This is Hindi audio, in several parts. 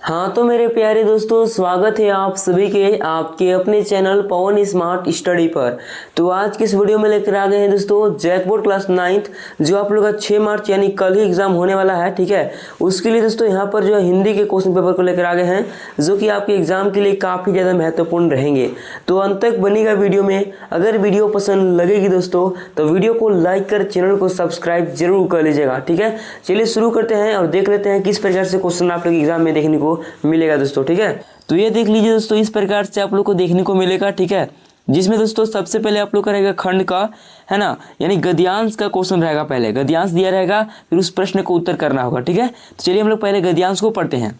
हाँ तो मेरे प्यारे दोस्तों, स्वागत है आप सभी के आपके अपने चैनल पवन स्मार्ट स्टडी पर। तो आज की इस वीडियो में लेकर आ गए हैं दोस्तों जैकबोर्ड क्लास 9th, जो आप लोग का 6 मार्च यानी कल ही एग्जाम होने वाला है। ठीक है, उसके लिए दोस्तों यहाँ पर जो है हिंदी के क्वेश्चन पेपर को लेकर आ गए हैं, जो कि आपके एग्जाम के लिए काफ़ी ज़्यादा महत्वपूर्ण रहेंगे। तो अंत तक बनेगा वीडियो में। अगर वीडियो पसंद लगेगी दोस्तों तो वीडियो को लाइक कर चैनल को सब्सक्राइब जरूर कर लीजिएगा। ठीक है, चलिए शुरू करते हैं और देख लेते हैं किस प्रकार से क्वेश्चन आप लोग एग्जाम में देखने को मिलेगा दोस्तों। ठीक है, तो ये देख लीजिए दोस्तों, इस प्रकार से आप लोग को देखने को मिलेगा। ठीक है, जिसमें दोस्तों सबसे पहले आप लोग का रहेगा खंड का, है ना, यानी गद्यांश का क्वेश्चन रहेगा। पहले गद्यांश दिया रहेगा, फिर उस प्रश्न को उत्तर करना होगा। ठीक है, तो चलिए हम लोग पहले गद्यांश को पढ़ते हैं।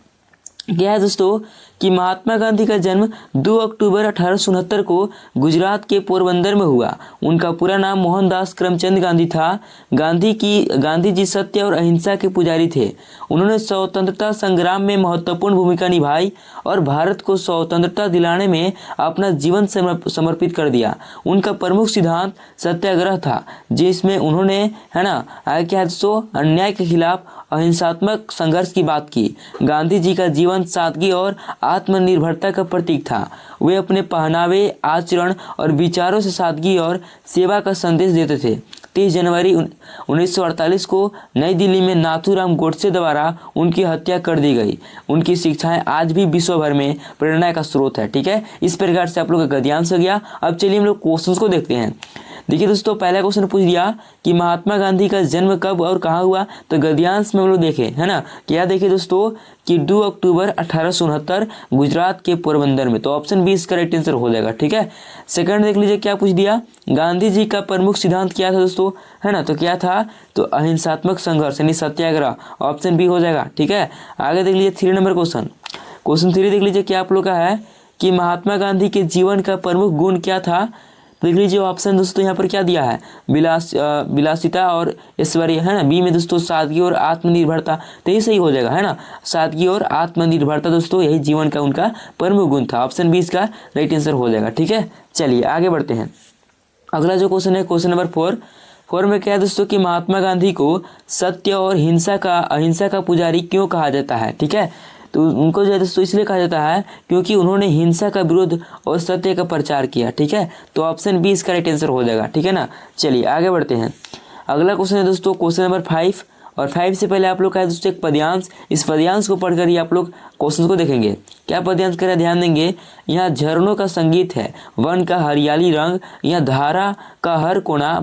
क्या है दोस्तों कि महात्मा गांधी का जन्म 2 अक्टूबर 1869 को गुजरात के पोरबंदर में हुआ। उनका पूरा नाम मोहनदास करमचंद गांधी था। गांधी जी सत्य और अहिंसा के पुजारी थे। उन्होंने स्वतंत्रता संग्राम में महत्वपूर्ण भूमिका निभाई और भारत को स्वतंत्रता दिलाने में अपना जीवन समर्पित कर दिया। उनका प्रमुख सिद्धांत सत्याग्रह था, जिसमें उन्होंने, है ना, आगे क्या है दोस्तों, अन्याय के खिलाफ अहिंसात्मक संघर्ष की बात की। गांधी जी का जीवन सादगी और आत्मनिर्भरता का प्रतीक था। वे अपने पहनावे, आचरण और विचारों से सादगी और सेवा का संदेश देते थे। 30 जनवरी 1948 को नई दिल्ली में नाथूराम गोडसे द्वारा उनकी हत्या कर दी गई। उनकी शिक्षाएं आज भी विश्व भर में प्रेरणा का स्रोत है। ठीक है, इस प्रकार से आप लोग का गद्यांश हो गया। अब चलिए हम लोग क्वेश्चंस को देखते हैं। देखिए दोस्तों, पहला क्वेश्चन पूछ दिया कि महात्मा गांधी का जन्म कब और कहाँ हुआ। तो गद्यांश में हम लोग देखें, है ना, क्या देखिए दोस्तों कि 2 अक्टूबर 1869 गुजरात के पोरबंदर में। तो ऑप्शन बी इसका राइट आंसर हो जाएगा। ठीक है, सेकंड देख लीजिए क्या पूछ दिया, गांधी जी का प्रमुख सिद्धांत क्या था दोस्तों, है ना, तो क्या था, तो अहिंसात्मक संघर्ष यानी सत्याग्रह। ऑप्शन बी हो जाएगा। ठीक है, आगे देख लीजिए 3 नंबर क्वेश्चन 3 देख लीजिए क्या आप लोग का है कि महात्मा गांधी के जीवन का प्रमुख गुण क्या था। देख लीजिए ऑप्शन दोस्तों यहाँ पर क्या दिया है, विलासिता और ऐश्वर्य, है ना। बी में दोस्तों सादगी और आत्मनिर्भरता, तो ये सही हो जाएगा, है ना, सादगी और आत्मनिर्भरता दोस्तों यही जीवन का उनका प्रमुख गुण था। ऑप्शन बी इसका राइट आंसर हो जाएगा। ठीक है, चलिए आगे बढ़ते हैं। अगला जो क्वेश्चन है क्वेश्चन नंबर 4 में क्या है दोस्तों कि महात्मा गांधी को सत्य और अहिंसा का पुजारी क्यों कहा जाता है। ठीक है, तो उनको जो है दोस्तों इसलिए कहा जाता है क्योंकि उन्होंने हिंसा का विरोध और सत्य का प्रचार किया। ठीक है, तो ऑप्शन बी इसका राइट आंसर हो जाएगा। ठीक है ना, चलिए आगे बढ़ते हैं। अगला क्वेश्चन है दोस्तों क्वेश्चन नंबर 5, और 5 से पहले आप लोग का है दोस्तों एक पद्यांश। इस पद्यांश को पढ़कर ही आप लोग क्वेश्चन को देखेंगे। क्या पद्यांश करें, ध्यान देंगे। यहाँ झरनों का संगीत है, वन का हरियाली रंग, यहाँ धारा का हर कोना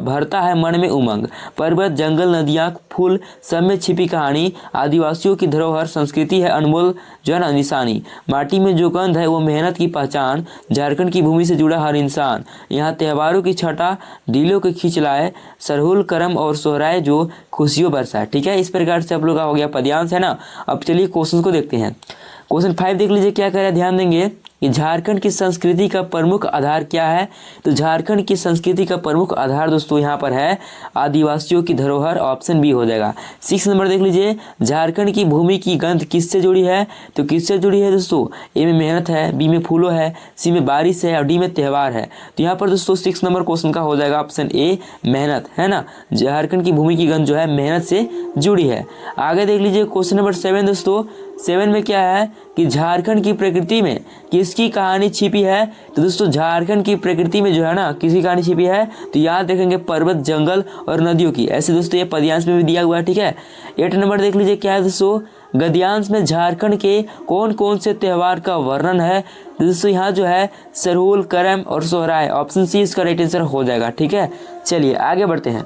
भरता है मन में उमंग। पर्वत, जंगल, नदियाँ, फूल, सब में छिपी कहानी। आदिवासियों की धरोहर संस्कृति है अनमोल जो है ना निशानी। माटी में जो गंध है वो मेहनत की पहचान। झारखंड की भूमि से जुड़ा हर इंसान। यहाँ त्योहारों की छटा दिलों के खींच लाए। सरहुल, करम और सोहराय जो खुशियों बरसाए। ठीक है, इस प्रकार से आप लोग का हो गया पद्यांश, है ना। अब चलिए क्वेश्चन को देखते हैं। क्वेश्चन 5 देख लीजिए क्या कह रहा है, ध्यान देंगे कि झारखंड की संस्कृति का प्रमुख आधार क्या है। तो झारखंड की संस्कृति का प्रमुख आधार दोस्तों यहाँ पर है आदिवासियों की धरोहर। ऑप्शन बी हो जाएगा। 6 नंबर देख लीजिए, झारखंड की भूमि की गंध किससे जुड़ी है। तो किससे जुड़ी है दोस्तों, ए में मेहनत है, बी में फूलों है, सी में बारिश है और डी में त्यौहार है। तो यहाँ पर दोस्तों 6 नंबर क्वेश्चन का हो जाएगा ऑप्शन ए मेहनत, है ना। झारखंड की भूमि की गंध जो है मेहनत से जुड़ी है। आगे देख लीजिए क्वेश्चन नंबर 7 दोस्तों। 7 में क्या है कि झारखंड की प्रकृति में किसकी कहानी छिपी है। तो दोस्तों झारखंड की प्रकृति में जो है ना किसकी कहानी छिपी है, तो याद रखेंगे पर्वत, जंगल और नदियों की। ऐसे दोस्तों ये पद्यांश में भी दिया हुआ है। ठीक है, 8 नंबर देख लीजिए क्या है दोस्तों, गद्यांश में झारखंड के कौन कौन से त्यौहार का वर्णन है। तो दोस्तों यहाँ जो है सरहुल, करम और सोहराय। ऑप्शन सी इसका राइट आंसर हो जाएगा। ठीक है, चलिए आगे बढ़ते हैं।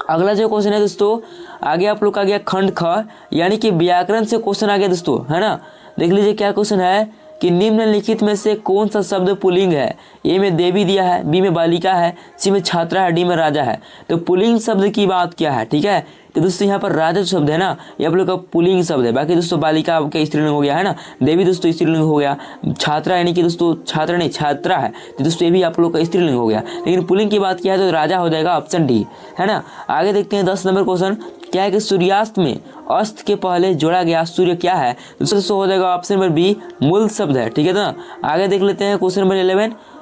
अगला जो क्वेश्चन है दोस्तों, आगे आप लोग का गया खंड ख, यानी कि व्याकरण से क्वेश्चन आ गया दोस्तों, है ना। देख लीजिए क्या क्वेश्चन है कि निम्नलिखित में से कौन सा शब्द पुल्लिंग है। ए में देवी दिया है, बी में बालिका है, सी में छात्रा है, डी में राजा है। तो पुल्लिंग शब्द की बात क्या है। ठीक है, तो दोस्तों यहाँ पर राजा शब्द है ना, ये आप लोग का पुल्लिंग शब्द है। बाकी दोस्तों बालिका आपका स्त्रीलिंग हो गया, है ना। देवी दोस्तों स्त्रीलिंग हो गया। छात्रा यानी कि दोस्तों छात्रा नहीं छात्रा है, तो दोस्तों ये भी आप लोग का स्त्रीलिंग हो गया। लेकिन पुल्लिंग की बात किया है तो राजा हो जाएगा, ऑप्शन डी, है ना। आगे देखते हैं 10 नंबर क्वेश्चन। क्या है कि सूर्यास्त में अस्त के पहले जोड़ा गया सूर्य क्या है। दोस्तों हो जाएगा ऑप्शन नंबर बी मूल शब्द है। ठीक है ना। आगे देख लेते हैं क्वेश्चन नंबर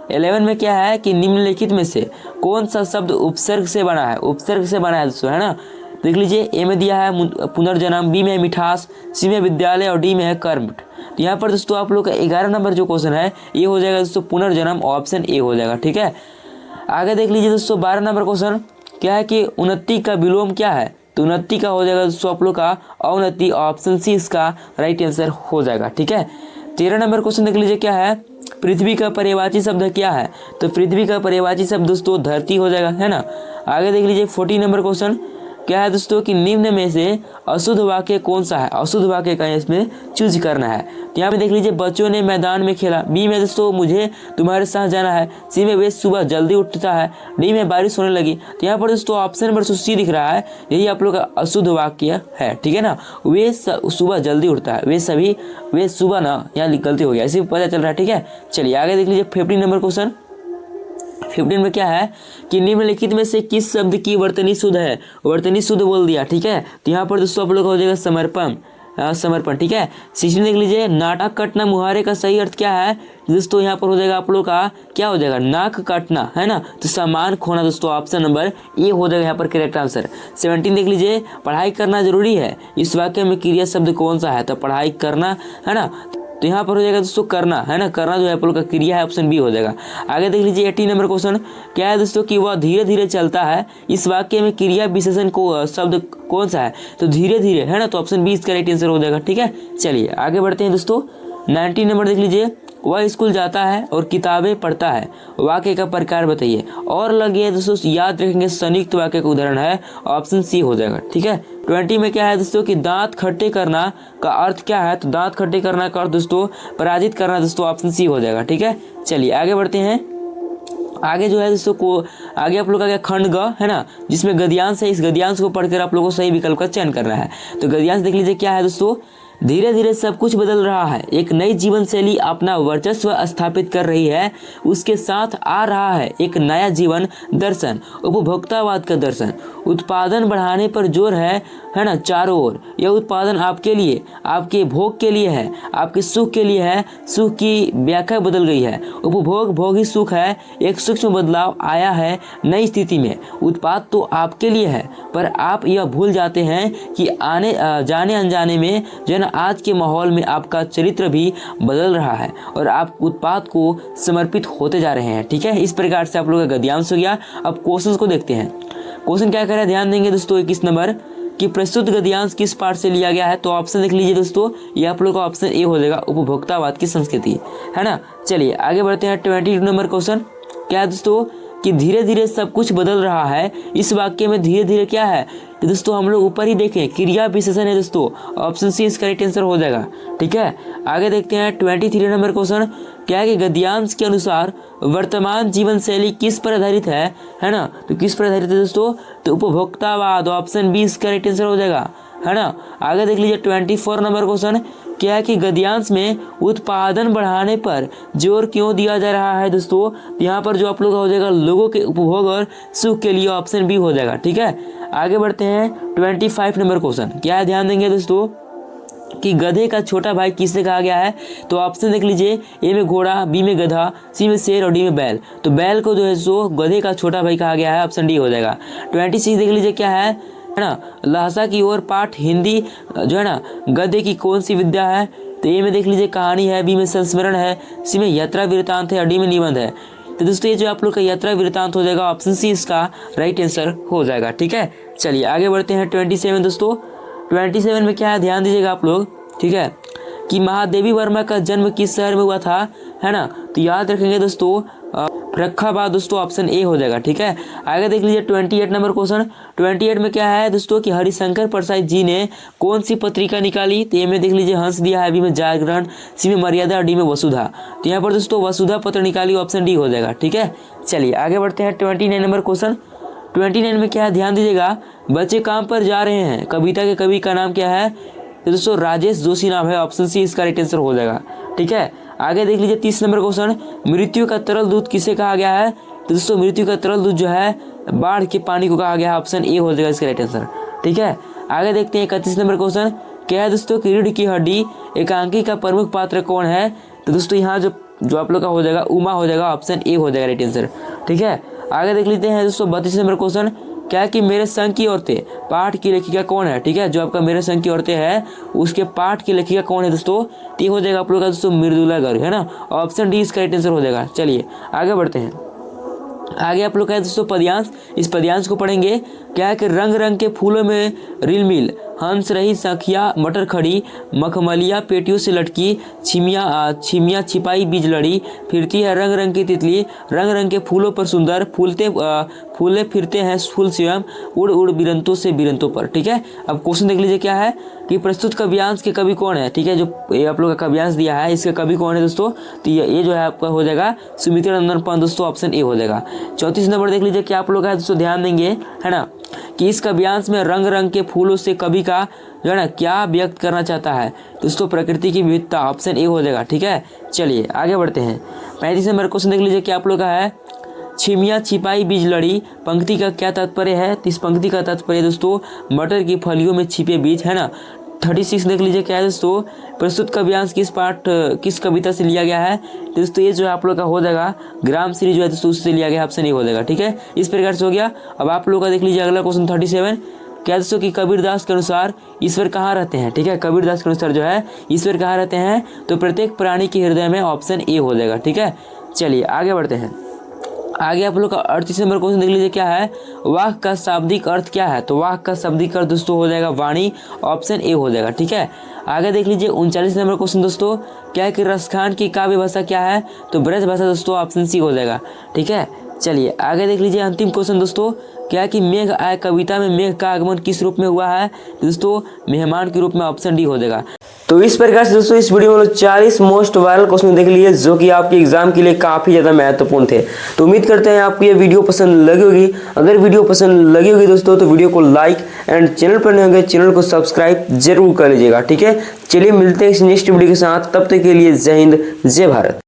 11 में क्या है कि निम्नलिखित में से कौन सा शब्द उपसर्ग से बना है। उपसर्ग से बना है दोस्तों, है ना। देख लीजिए ए में दिया है पुनर्जन्म, बी में है मिठास, सी में विद्यालय और डी में है कर्म। तो यहाँ पर दोस्तों आप लोग का 11 नंबर जो क्वेश्चन है ये हो जाएगा दोस्तों पुनर्जन्म, ऑप्शन ए हो जाएगा। ठीक है, आगे देख लीजिए दोस्तों 12 नंबर क्वेश्चन क्या है कि उन्नति का विलोम क्या है। तो उन्नति का हो जाएगा दोस्तों आप लोग का अवनति, ऑप्शन सी इसका राइट आंसर हो जाएगा। ठीक है, 13 नंबर क्वेश्चन देख लीजिए क्या है, पृथ्वी का पर्यायवाची शब्द क्या है। तो पृथ्वी का पर्यायवाची शब्द दोस्तों धरती हो जाएगा, है ना। आगे देख लीजिए 14 नंबर क्वेश्चन क्या है दोस्तों कि निम्न में से अशुद्ध वाक्य कौन सा है। अशुद्ध वाक्य का इसमें चूज करना है। तो यहाँ पे देख लीजिए बच्चों ने मैदान में खेला, बी में दोस्तों मुझे तुम्हारे साथ जाना है, सी में वे सुबह जल्दी उठता है, डी में बारिश होने लगी। तो यहाँ पर दोस्तों ऑप्शन नंबर सी दिख रहा है, यही आप लोग का अशुद्ध वाक्य है। ठीक है ना, वे सुबह जल्दी उठता है, वे सुबह ना, यहाँ गलती हो गया, इसी पता चल रहा है। ठीक है, चलिए आगे देख लीजिए 15 नंबर क्वेश्चन। 15 में क्या है कि निम्नलिखित में से किस शब्द की वर्तनी शुद्ध है। वर्तनी शुद्ध बोल दिया। ठीक है, तो यहाँ पर दोस्तों आप लोग हो जाएगा समर्पण, समर्पण। ठीक है, 16 देख लीजिए नाटक काटना मुहावरे का सही अर्थ क्या है दोस्तों। यहाँ पर हो जाएगा आप लोग का क्या हो जाएगा, नाक काटना, है ना। तो सामान खोना दोस्तों, ऑप्शन नंबर ए हो जाएगा यहाँ पर करेक्ट आंसर। 17 देख लीजिए पढ़ाई करना जरूरी है, इस वाक्य में क्रिया शब्द कौन सा है। तो पढ़ाई करना, है ना। तो यहाँ पर हो जाएगा दोस्तों करना, है ना। करना जो है आप लोग का क्रिया है, ऑप्शन बी हो जाएगा। आगे देख लीजिए 18 नंबर क्वेश्चन क्या है दोस्तों कि वह धीरे धीरे चलता है, इस वाक्य में क्रिया विशेषण को शब्द कौन सा है। तो धीरे धीरे, है ना। तो ऑप्शन बी इसका राइट आंसर हो जाएगा। ठीक है, चलिए आगे बढ़ते हैं दोस्तों। 19 नंबर देख लीजिए वह स्कूल जाता है और किताबें पढ़ता है, वाक्य का प्रकार बताइए। और लगे दोस्तों याद रखेंगे संयुक्त वाक्य का उदाहरण है, ऑप्शन सी हो जाएगा। ठीक है, 20 में क्या है दोस्तों कि दांत खट्टे करना का अर्थ क्या है। तो दांत खट्टे करना का अर्थ दोस्तों पराजित करना दोस्तों, ऑप्शन सी हो जाएगा। ठीक है, चलिए आगे बढ़ते हैं। आगे जो है दोस्तों को आगे आप लोग का क्या खंड ग है ना, जिसमें गद्यांश है, इस गद्यांश को पढ़कर आप लोगों को सही विकल्प का चयन करना है। तो गद्यांश देख लीजिए क्या है दोस्तों, धीरे धीरे सब कुछ बदल रहा है, एक नई जीवन शैली अपना वर्चस्व स्थापित कर रही है, उसके साथ आ रहा है एक नया जीवन दर्शन, उपभोक्तावाद का दर्शन, उत्पादन बढ़ाने पर जोर है ना चारों ओर। यह उत्पादन आपके लिए, आपके भोग के लिए है, आपके सुख के लिए है, सुख की व्याख्या बदल गई है। उपभोग भोगी सुख है, एक सूक्ष्म बदलाव आया है नई स्थिति में। उत्पाद तो आपके लिए है, पर आप यह भूल जाते हैं कि आने जाने अनजाने में जो ना आज के माहौल में आपका चरित्र भी बदल रहा है और आप उत्पाद को समर्पित होते जा रहे हैं। ठीक है, इस प्रकार से आप लोगों का गद्यांश हो गया। अब क्वेश्चन को देखते हैं। क्वेश्चन क्या कह रहा है, ध्यान देंगे दोस्तों 21 नंबर कि प्रस्तुत गद्यांश किस पाठ से लिया गया है। तो ऑप्शन देख लीजिए दोस्तों, ये आप लोग का ऑप्शन ए हो जाएगा, उपभोक्तावाद की संस्कृति, है ना। चलिए आगे बढ़ते हैं। 22 नंबर क्वेश्चन क्या है दोस्तों कि धीरे धीरे सब कुछ बदल रहा है, इस वाक्य में धीरे धीरे क्या है। तो दोस्तों हम लोग ऊपर ही देखें, क्रिया विशेषण है दोस्तों, ऑप्शन सी इसका राइट आंसर हो जाएगा। ठीक है, आगे देखते हैं 23 नंबर क्वेश्चन क्या है कि गद्यांश के अनुसार वर्तमान जीवन शैली किस पर आधारित है ना। तो किस पर आधारित है दोस्तों, तो उपभोक्तावाद, ऑप्शन बी इसका राइट आंसर हो जाएगा, है ना। आगे देख लीजिए 24 नंबर क्वेश्चन क्या है कि गद्यांश में उत्पादन बढ़ाने पर जोर क्यों दिया जा रहा है दोस्तों। यहाँ पर जो आप लोग का हो जाएगा लोगों के उपभोग और सुख के लिए, ऑप्शन बी हो जाएगा। ठीक है, आगे बढ़ते हैं 25 नंबर क्वेश्चन क्या है, ध्यान देंगे दोस्तों कि गधे का छोटा भाई किससे कहा गया है। तो ऑप्शन देख लीजिए, ए में घोड़ा, बी में गधा, सी में शेर और डी में बैल। तो बैल को जो है सो गधे का छोटा भाई कहा गया है, ऑप्शन डी हो जाएगा। 26 देख लीजिए क्या है ना, लहसा की ओर पाठ हिंदी जो है ना गधे की कौन सी विद्या है। तो ए में देख लीजिए कहानी है, बी में संस्मरण है, सी में यात्रा वृत्तांत है और डी में निबंध है। तो दोस्तों ये जो आप लोग का यात्रा वृत्तांत हो जाएगा, ऑप्शन सी इसका राइट आंसर हो जाएगा। ठीक है, चलिए आगे बढ़ते हैं 27 दोस्तों। 27 में क्या है, ध्यान दीजिएगा आप लोग। ठीक है, कि महादेवी वर्मा का जन्म किस शहर में हुआ था, है ना। तो याद रखेंगे दोस्तों फर्रुखाबाद दोस्तों, ऑप्शन ए हो जाएगा। ठीक है, आगे देख लीजिए 28 नंबर क्वेश्चन। 28 में क्या है दोस्तों कि हरिशंकर प्रसाद जी ने कौन सी पत्रिका निकाली। तो ए में देख लीजिए हंस दिया है, बी में जागरण, सी में मर्यादा और डी में वसुधा। तो यहाँ पर दोस्तों वसुधा पत्र निकाली, ऑप्शन डी हो जाएगा। ठीक है, चलिए आगे बढ़ते हैं 29 नंबर क्वेश्चन। 29 में क्या है, ध्यान दीजिएगा, बच्चे काम पर जा रहे हैं, कविता के कवि का नाम क्या है। तो दोस्तों राजेश जोशी नाम है, ऑप्शन सी इसका राइट आंसर हो जाएगा। ठीक है, आगे देख लीजिए 30 नंबर क्वेश्चन, मृत्यु का तरल दूध किसे कहा गया है। तो दोस्तों मृत्यु का तरल दूध जो है बाढ़ के पानी को कहा गया है, ऑप्शन ए हो जाएगा इसका राइट आंसर। ठीक है, आगे देखते हैं 31 नंबर क्वेश्चन क्या है दोस्तों कि रीढ़ की हड्डी एकांकी का प्रमुख पात्र कौन है। तो दोस्तों यहाँ जो आप लोग का हो जाएगा उमा हो जाएगा, ऑप्शन ए हो जाएगा राइट आंसर। ठीक है, आगे देख लेते हैं दोस्तों 32 नंबर क्वेश्चन क्या है कि मेरे संग की औरतें पाठ की लेखिका कौन है, ठीक है, जो आपका मेरे संग की औरतें है उसके पाठ की लेखिका कौन है दोस्तों, तो ये हो जाएगा आप लोग का दोस्तों मृदुला गर्ग, है ना। ऑप्शन डी इसका राइट आंसर हो जाएगा। चलिए आगे बढ़ते हैं। आगे आप लोग का है दोस्तों पद्यांश। इस पद्यांश को पढ़ेंगे। क्या है कि रंग रंग के फूलों में रिलमिल हंस रही सखिया मटर खड़ी, मखमलिया पेटियों से लटकी, छिमिया छिपाई बीज लड़ी, फिरती है रंग रंग की तितली, रंग रंग के फूलों पर सुंदर फूले फिरते हैं फूल स्वयं, उड़ उड़ बिरंतों से बिरंतों पर। ठीक है, अब क्वेश्चन देख लीजिए क्या है कि प्रस्तुत काव्यांश के कवि कौन है। ठीक है, जो ये आप लोग का काव्यांश दिया है इसके कवि कौन है दोस्तों, तो ये जो है आपका हो जाएगा सुमित्रा नंदन पंत दोस्तों, ऑप्शन ए हो जाएगा। 34 नंबर देख लीजिए क्या आप लोग है दोस्तों, ध्यान देंगे, है ना, कि इस काव्यांश में रंग रंग के फूलों से कवि का जो है ना क्या व्यक्त करना चाहता है दोस्तों, प्रकृति की विविधता, ऑप्शन ए हो जाएगा। ठीक है, चलिए आगे बढ़ते हैं। 35 नंबर क्वेश्चन देख लीजिए क्या आप लोग का है, छिमिया छिपाई बीज लड़ी, पंक्ति का क्या तात्पर्य है, तो इस पंक्ति का तात्पर्य दोस्तों मटर की फलियों में छिपे बीज, है ना। 36 देख लीजिए क्या है दोस्तों, प्रस्तुत काव्यांश किस कविता से लिया गया है, दोस्तों ये जो है आप लोग का हो जाएगा ग्राम श्री जो है दोस्तों उससे लिया गया, ऑप्शन ए हो जाएगा। ठीक है, इस प्रकार से हो गया। अब आप लोग का देख लीजिए अगला क्वेश्चन 37, क्या दोस्तों कि कबीरदास के अनुसार ईश्वर कहाँ रहते हैं। ठीक है, कबीरदास के अनुसार जो है ईश्वर कहाँ रहते हैं, तो प्रत्येक प्राणी के हृदय में, ऑप्शन ए हो जाएगा। ठीक है, चलिए आगे बढ़ते हैं। आगे आप लोग का 38 नंबर क्वेश्चन देख लीजिए क्या है, वाक् का शाब्दिक अर्थ क्या है, तो वाक् का शाब्दिक अर्थ दोस्तों हो जाएगा वाणी, ऑप्शन ए हो जाएगा। ठीक है, आगे देख लीजिए 39 नंबर क्वेश्चन दोस्तों, क्या है कि रसखान की काव्य भाषा क्या है, तो ब्रज भाषा दोस्तों, ऑप्शन सी हो जाएगा। ठीक है, चलिए आगे देख लीजिए अंतिम क्वेश्चन दोस्तों, क्या है कि मेघ आए कविता में मेघ का आगमन किस रूप में हुआ है, दोस्तों मेहमान के रूप में, ऑप्शन डी हो जाएगा। तो इस प्रकार से दोस्तों इस वीडियो में 40 मोस्ट वायरल क्वेश्चन देख लिए जो कि आपके एग्जाम के लिए काफी ज्यादा महत्वपूर्ण थे। तो उम्मीद करते हैं आपको ये वीडियो पसंद लगी होगी। अगर वीडियो पसंद लगी होगी दोस्तों तो वीडियो को लाइक एंड चैनल पर नए होंगे चैनल को सब्सक्राइब जरूर कर लीजिएगा। ठीक है, चलिए मिलते हैं इस नेक्स्ट वीडियो के साथ, तब तक के लिए जय हिंद जय भारत।